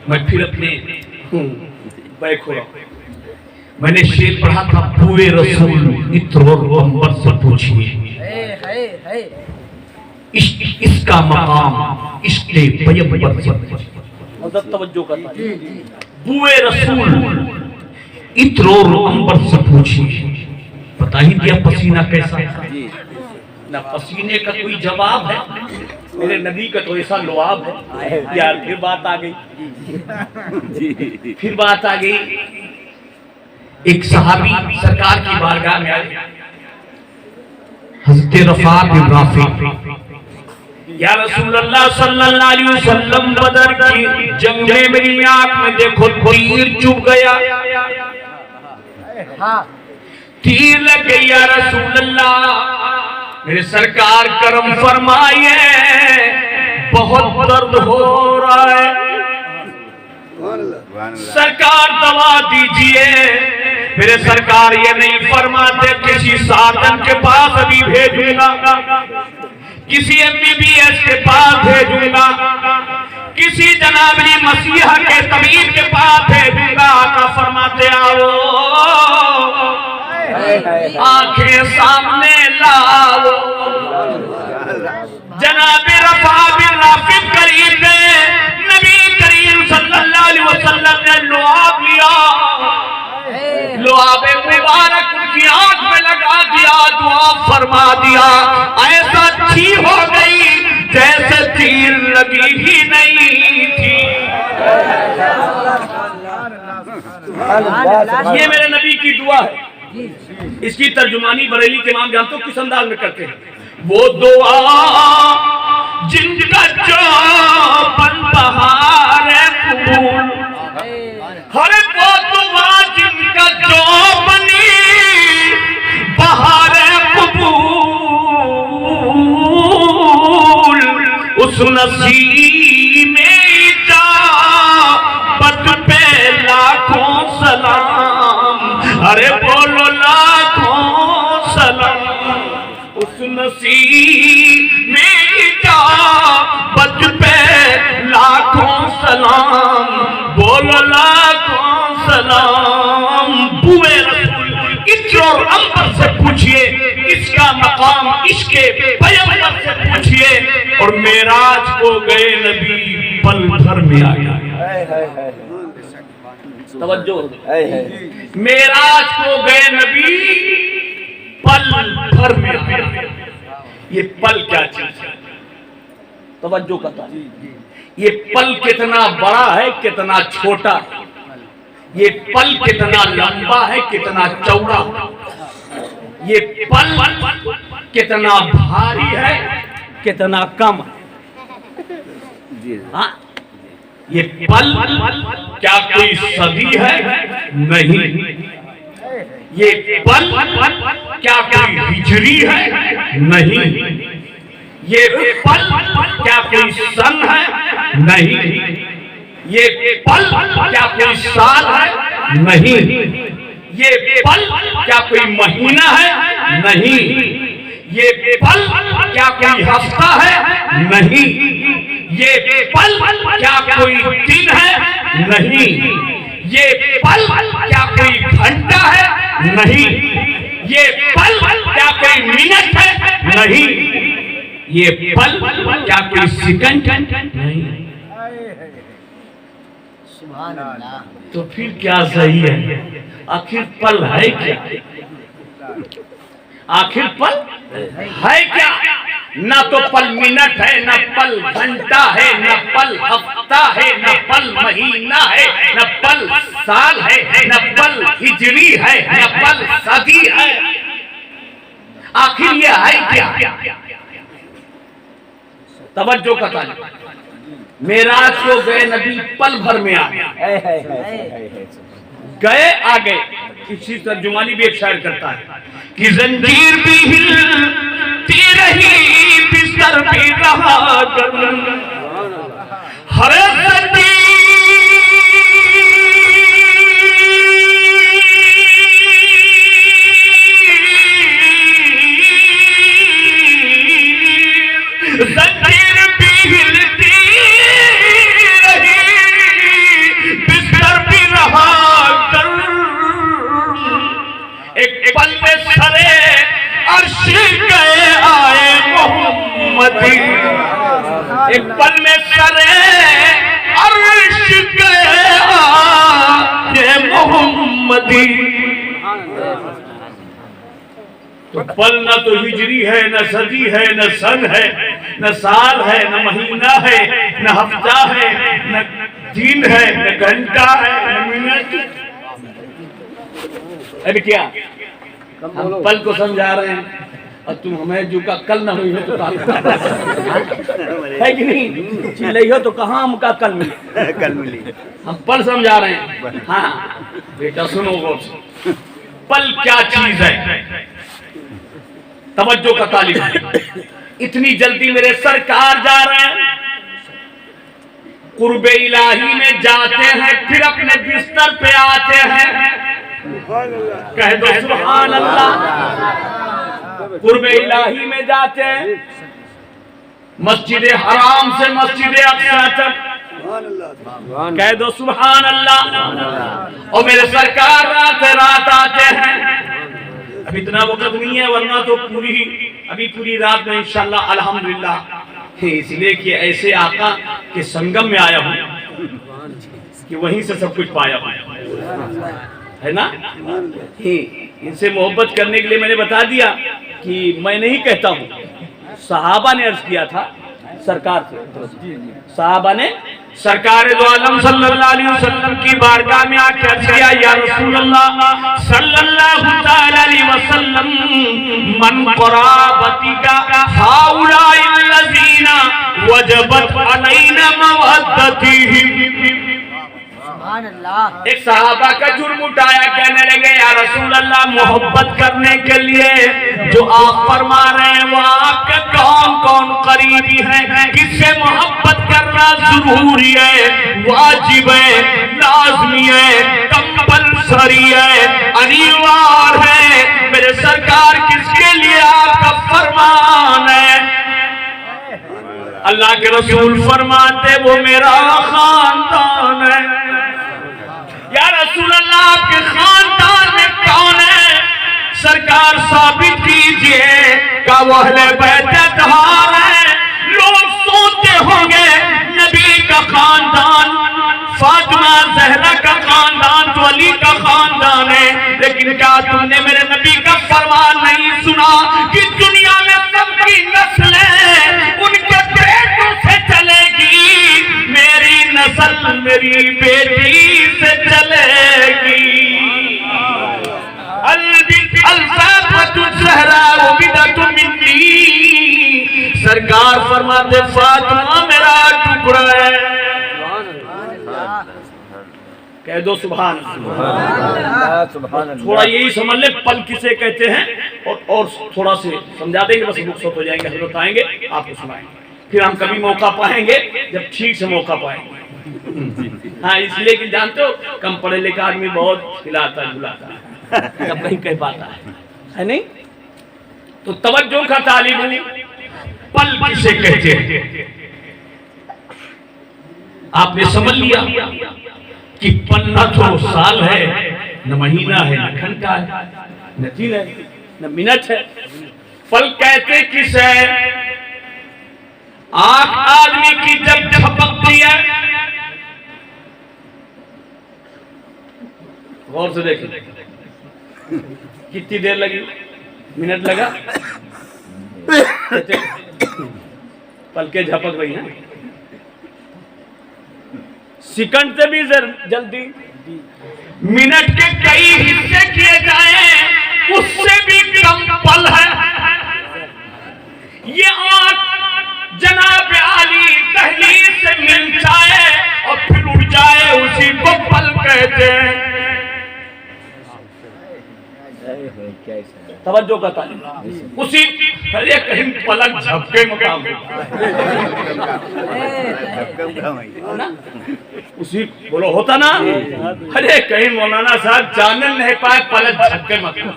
मैं फिर अपने बैक हो रहा हूं। मैंने शेर पढ़ा था, पूरे रसूल इत्र और अंबर से पूछिए इसका मकाम इसके पैगंबर से पूछिए। मदद तवज्जो करना। पूरे रसूल इत्र और अंबर से पूछिए। बता ही दिया पसीना कैसा है ना, पसीने का कोई जवाब है। मेरे नबी का तो ऐसा लुआब है यार। फिर बात आ गई, फिर बात आ गई। एक सहाबी सरकार की बारगाह में आए, हज़रत रफ़ा बिन राफ़ी, या रसूलल्लाह सल्लल्लाहु अलैहि वसल्लम, बदर की जंग में मेरी आंख में देखो तीर चुभ गया, तीर लग गई या रसूलल्लाह, मेरे सरकार करम फरमाइए, बहुत दर्द हो रहा है, सरकार दवा दीजिए। मेरे सरकार ये नहीं फरमाते किसी साधन के पास अभी भेजूंगा, किसी MBBS के पास भेजूंगा, किसी जनाबी मसीहा के तबीब के पास भेजूंगा। आका फरमाते आओ, आंखें सामने लाओ। जनाबे रफ़ा बिन राफ़ी करीब गए, नबी करीम सल्लल्लाहु अलैहि वसल्लम ने लुआब लिया, लुआब मुबारक उनकी आंख में लगा दिया, दुआ फरमा दिया। ऐसा अच्छी हो गई जैसे तीर लगी ही नहीं थी। ये मेरे नबी की दुआ है। इसकी तर्जुमानी बरेली के इमाम जानते हो किस अंदाज में करते हैं? वो दुआ जिनका चौबन बहार कबूल, हर वो दुआ जिनका चौबनी बहार कबूल, उस नसीब में जा पद पे लाखों सलाम, अरे बोलो लाखों सलाम। उस नसीब में जा पद पे लाखों सलाम, बोलो लाखों सलाम। बुए रसूल इत्र और अंबर से पूछिए इसका मकाम इसके पैगंबर से पूछिए। और मेराज को गए नबी पल भर में आ गया। तवज्जो, मेराज को गए नबी पल भर में आ गया। ये पल क्या चीज है? तवज्जो करता। ये पल कितना बड़ा है, कितना छोटा है, ये पल कितना लंबा है, कितना चौड़ा, ये पल कितना भारी है, कितना कम है। हाँ, ये पल क्या कोई सदी है? नहीं। ये पल क्या कोई हिजरी है? नहीं। ये पल क्या कोई सन है? नहीं। ये पल क्या कोई साल है? नहीं। ये पल क्या कोई महीना है? नहीं। ये पल क्या कोई हफ्ता है? नहीं। ये पल क्या कोई दिन है? नहीं। ये पल क्या कोई घंटा है? नहीं। ये पल क्या कोई मिनट है? नहीं। ये पल क्या कोई सेकंड है? नहीं। तो फिर क्या सही है? आखिर पल है क्या? आखिर पल है क्या? ना तो पल मिनट है, ना पल घंटा है, ना पल हफ्ता है, ना पल महीना है, ना पल साल है, ना पल हिजरी है, ना पल सदी है। आखिर ये है क्या? तवज्जो का ताल्लुक। मेराज को गए नबी पल भर में आ गए, आ गए। इसी तर्जुमानी भी एक शायर करता है कि जंजीर भी हिलती रही, बिस्तर भी रहा गरम, हर सदी जंजीर भी हिलती रही, पल में सरे अर्श गए आए मोहम्मदी, एक पल में सरे अर्श गए आए मोहम्मदी। तो पल न तो हिजरी है, न सदी है, न सन है, न साल है, न महीना है, न हफ्ता है, न दिन है, न घंटा है, न मिनट। अभी क्या हम पल को समझा रहे हैं और तुम हमें जो का कल न हुई हो तो है कि नहीं? चिल्लाई हो तो कहाँ हमका कल मिली, कल मिली। हम पल समझा रहे हैं। हाँ बेटा सुनो गौर से, पल क्या चीज है, तवज्जो का तालिब। इतनी जल्दी मेरे सरकार जा रहे हैं, कुर्बे इलाही में जाते हैं, फिर अपने बिस्तर पे आते हैं। कह दो सुभान अल्लाह। कुर्बे इलाही में जाते हैं, मस्जिद हराम से मस्जिद अक्सा तक, कह दो सुभान अल्लाह। और मेरे सरकार रात आते हैं। अब इतना वक्त नहीं है, वरना तो पूरी रात में इंशाल्लाह अल्हम्दुलिल्लाह। इसलिए कि ऐसे आका के संगम में आया हूं कि वहीं से सब कुछ पाया है ना। इनसे मोहब्बत करने के लिए मैंने बता दिया कि मैं नहीं कहता हूं, सहाबा ने अर्ज किया था सरकार से। सहाबा ने सरकार दो आलम सल्लल्लाहु अलैहि वसल्लम की बारगाह में आकर अर्ज किया, या रसूल अल्लाह सल्लल्लाहु अलैहि वसल्लम, मन क़राबती का हाउलाइल लज़ीना वजबत अलैना मवद्दतिहिम। एक सहाबा का जुर्म उठाया, कहने लगे या रसूल अल्लाह, मोहब्बत करने के लिए जो आप फरमा रहे हैं वो आपके कौन कौन करीबी हैं, किससे मोहब्बत करना जरूरी है, वाजिब है, लाजमी है, कंपल्सरी है, अनिवार्य है? मेरे सरकार किसके लिए आपका फरमान है? अल्लाह के रसूल फरमाते वो मेरा खानदान है। या रसूल अल्लाह, आपके खानदान में कौन है? सरकार साबित कीजिए का वो अहले बैत अतहार है। लोग सोचते होंगे नबी का खानदान, फातिमा ज़हरा का खानदान तो अली का खानदान है, लेकिन क्या तुमने मेरे नबी का फरमान नहीं सुना कि दुनिया में सबकी नस्लें उनके बेटों से चलेगी, मेरी नस्ल मेरी बेटी से चलेगी। सरकार फरमाते फातिमा मेरा टुकड़ा है। कह दो सुभान अल्लाह। थोड़ा यही समझ ले पल किसे कहते हैं, और थोड़ा से समझा देंगे, बस रुखसत हो जाएंगे, हजरत आएंगे आपको सुनाएंगे। फिर हम कभी मौका पाएंगे जब ठीक से मौका पाएंगे। हाँ, इसलिए कि जानते हो कम पढ़े लिखे आदमी बहुत हिलाता झुलाता है, जब नहीं कह पाता है नहीं। तो तवज्जो का तालिब हूं, पल किसे कहते हैं आपने समझ लिया कि पल न तो साल है, न महीना है, न घंटा है, न दिन है, न मिनट है। पल कहते किस है? आंख आदमी की जब झपकती है, गौर से देखिए कितनी देर लगी, मिनट लगा, पलके झपक रही हैं। सेकंड से भी जल्दी, मिनट के कई हिस्से किए जाएं उससे भी कम पल है। ये आंख जनाब आली दहलीज से मिल जाए और फिर उड़ जाए, उसी को पल कहते हैं। तवज्जो का तालिब उसी कहीं पलक झपके मकाम ना, उसी बोलो होता ना। अरे कहीं मौलाना साहब जानन नहीं पाए पलक झपके मकाम।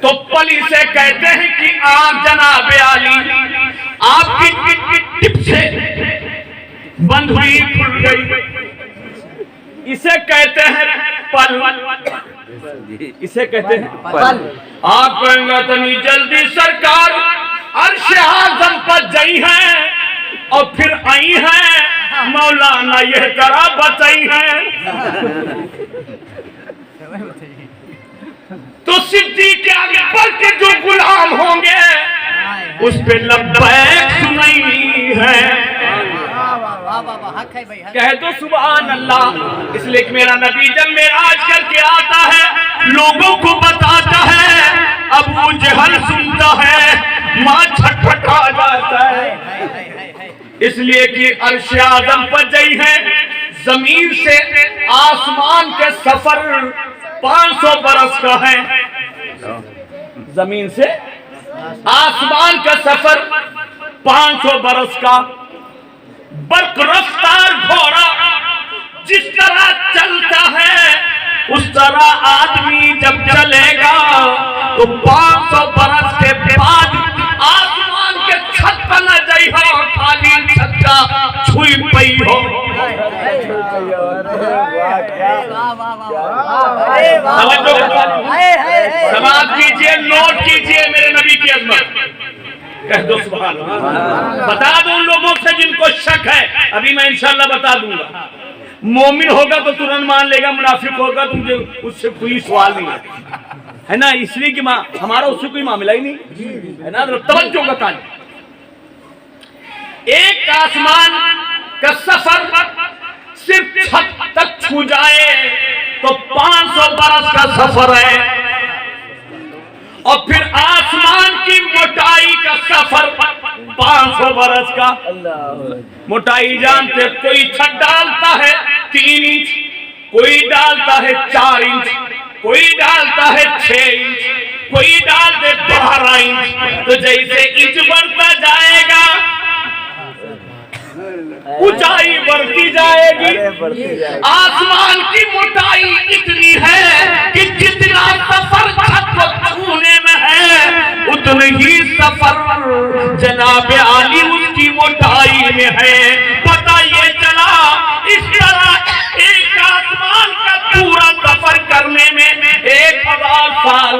तो पल इसे कहते हैं कि आंख जनाब आली आपकी टिप से बंद हुई, खुल गई, इसे कहते हैं पल। इसे कहते हैं पल। आप कहेंगे तनी जल्दी सरकार अर्श आज़म पर जई है और फिर आई है मौलाना यह तरह बचाई है। तो सिद्दीक़ अकबर के जो गुलाम होंगे उस पे लब्बैक सुनाई है। कह दो सुभान अल्लाह। इसलिए कि मेरा नबी जब मेराज करके आता है लोगों को बताता है, अबू जहल सुनता है, माँ छटपटा जाता है। इसलिए कि अर्श आज़म पर जई है, जमीन से आसमान के सफर 500 बरस का है। जमीन से आसमान का सफर 500 बरस का। बर्क रफ्तार घोड़ा जिस तरह चलता है उस तरह आदमी जब चलेगा तो 500 बरस के बाद आसमान के छत पर न जाई हो, खाली छत का छुई पई हो। समाप्त कीजिए, नोट कीजिए मेरे नबी की अज़मत। कह दो सुभान अल्लाह। बता दो उन लोगों से जिनको शक है, अभी मैं इंशाल्लाह बता दूंगा। मोमिन होगा तो तुरंत मान लेगा, मुनाफिक होगा तो मुझे उससे कोई सवाल नहीं है ना। इसलिए कि हमारा उससे कोई मामला ही नहीं है ना। तवज्जो बताएं, एक आसमान का सफर सिर्फ छत तक छू जाए तो 500 बरस का सफर है। और फिर आसमान की मोटाई का सफर 500 बरस का। मोटाई जानते, कोई छत डालता है 3 इंच, कोई डालता है 4 इंच, कोई डालता है 6 इंच, कोई डाल दे 12 इंच। तो जैसे इंच बढ़ता जाएगा ऊंचाई बढ़ती जाएगी। आसमान की मोटाई इतनी है कि जितना सफर छत को छूने में है उतनी ही सफर जनाबे आली उसकी मोटाई में है। पता ये चला इस तरह एक आसमान का पूरा सफर करने में 1000 साल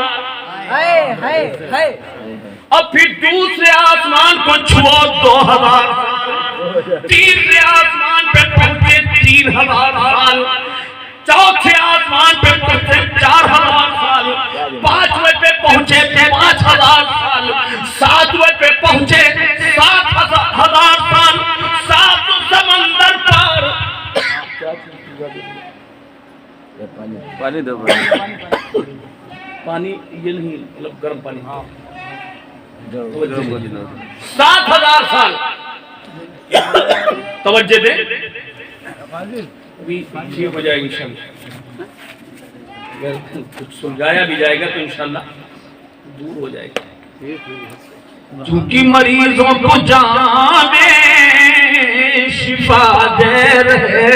है। और फिर दूसरे आसमान को छुओ 2000 साल, तीसरे आसमान पे पहुंचे 3000 साल, चौथे आसमान पे पहुंचे 4000 साल, पांचवें पे पहुंचे 5000 साल, सातवें पे पहुंचे 7000 साल। सात समंदर पर पानी दो, पानी ये नहीं, मतलब गर्म पानी। 7000 साल तवज्जो दे, अभी ठीक हो जाएगी इंशाल्लाह। अगर कुछ सुलझाया भी जाएगा तो इंशाल्लाह दूर हो जाएगा। चूंकि मरीजों को जाने शिफा दे रहे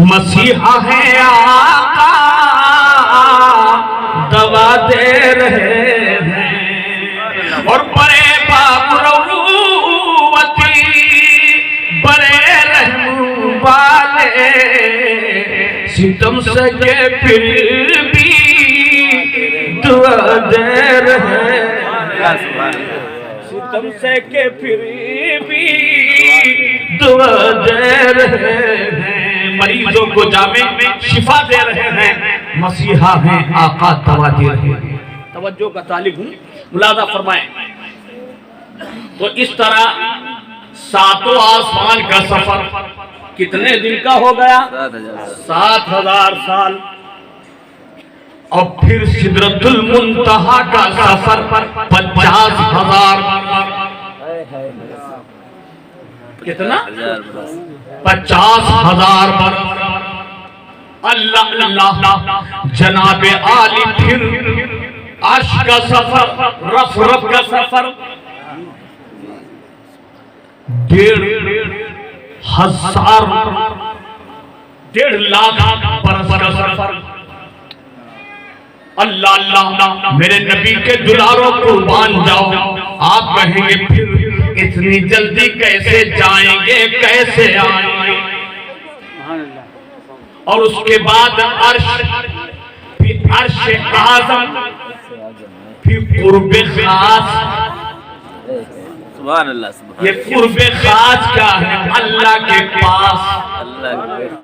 मसीहा है आका, दवा दे रहे हैं। और बड़े बाबरवती बड़े रहमू वाले सितम सके फिर भी दुआ दे रहे हैं। सितम सके फिर भी दुआ दे रहे हैं। मरीजों को जामे शिफा दे रहे हैं, मसीहा हैं आका, दवा दे रहे हैं। तवज्जो का तालिब हूँ, मुलादा फरमाएं। तो इस तरह 7 आसमान का सफर कितने दिन का हो गया? 7000 साल। और फिर सिदरतुल मुंतहा का सफर 50,000। कितना? 50,000 बरस। अल्लाह अल्लाह। जनाबे आली फिर अर्श का सफर, रफ रफ का सफर 1.5 लाख बरस का सफर। अल्लाह अल्लाह, मेरे नबी के दुलारों कुर्बान जाओ। आप कहेंगे फिर इतनी जल्दी कैसे जाएंगे, कैसे आएंगे? और उसके बाद अर्श, फिर अर्श आज़म, फिर कुर्बे खास। सुभान अल्लाह, सुभान ये कुर्बे खास क्या है? अल्लाह के पास। अल्लाह।